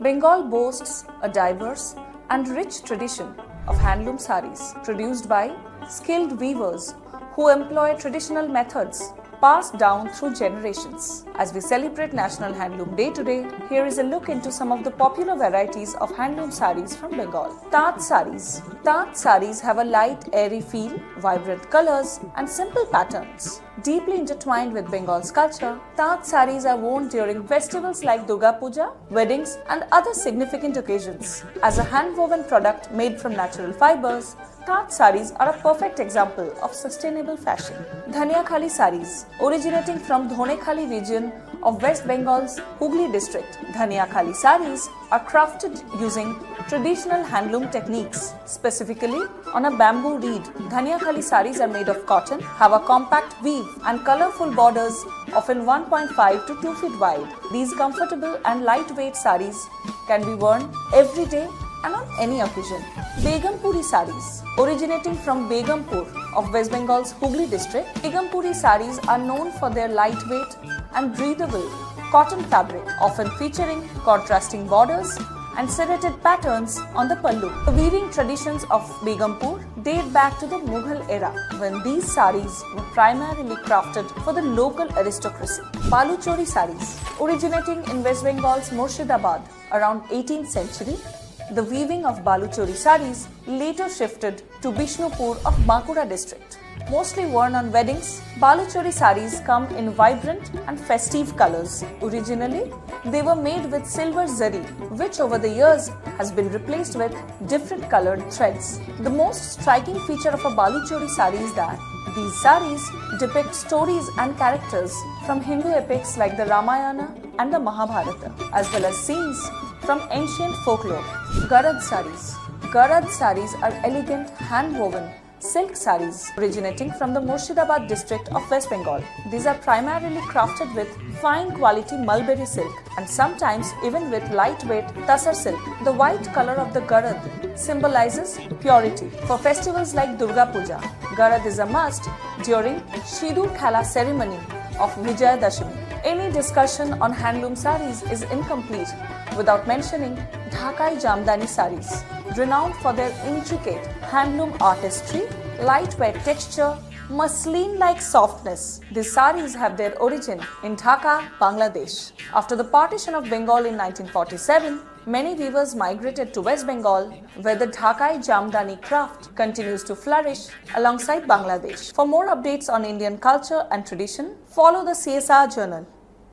Bengal boasts a diverse and rich tradition of handloom saris produced by skilled weavers who employ traditional methods passed down through generations. As we celebrate National Handloom Day today, here is a look into some of the popular varieties of handloom saris from Bengal. Taat saris. Taat saris have a light, airy feel, vibrant colors, and simple patterns. Deeply intertwined with Bengal's culture, Taat saris are worn during festivals like Durga Puja, weddings, and other significant occasions. As a hand-woven product made from natural fibers, Taat saris are a perfect example of sustainable fashion. Dhaniakhali saris. Originating from Dhonekhali region of West Bengal's Hooghly district, Dhaniakhali saris are crafted using traditional handloom techniques, specifically on a bamboo reed. Dhaniakhali saris are made of cotton, have a compact weave and colorful borders often 1.5 to 2 feet wide. These comfortable and lightweight saris can be worn every day and on any occasion. Begumpuri saris. Originating from Begumpur of West Bengal's Hooghly district, Begumpuri saris are known for their lightweight and breathable cotton fabric, often featuring contrasting borders and serrated patterns on the pallu. The weaving traditions of Begumpur date back to the Mughal era, when these saris were primarily crafted for the local aristocracy. Baluchori saris. Originating in West Bengal's Murshidabad around 18th century, the weaving of Baluchori saris later shifted to Bishnupur of Bankura district. Mostly worn on weddings, Baluchori saris come in vibrant and festive colors. Originally, they were made with silver zari, which over the years has been replaced with different colored threads. The most striking feature of a Baluchori sari is that these saris depict stories and characters from Hindu epics like the Ramayana and the Mahabharata, as well as scenes from ancient folklore. Garad saris. Garad saris are elegant hand-woven silk saris originating from the Murshidabad district of West Bengal. These are primarily crafted with fine quality mulberry silk and sometimes even with lightweight tussar silk. The white color of the garad symbolizes purity. For festivals like Durga Puja, garad is a must during Shidur Khala ceremony of Vijayadashami. Any discussion on handloom saris is incomplete without mentioning Dhakai Jamdani saris, renowned for their intricate handloom artistry, lightweight texture, muslin-like softness. These saris have their origin in Dhaka, Bangladesh. After the partition of Bengal in 1947, many weavers migrated to West Bengal, where the Dhakai Jamdani craft continues to flourish alongside Bangladesh. For more updates on Indian culture and tradition, follow the CSR Journal.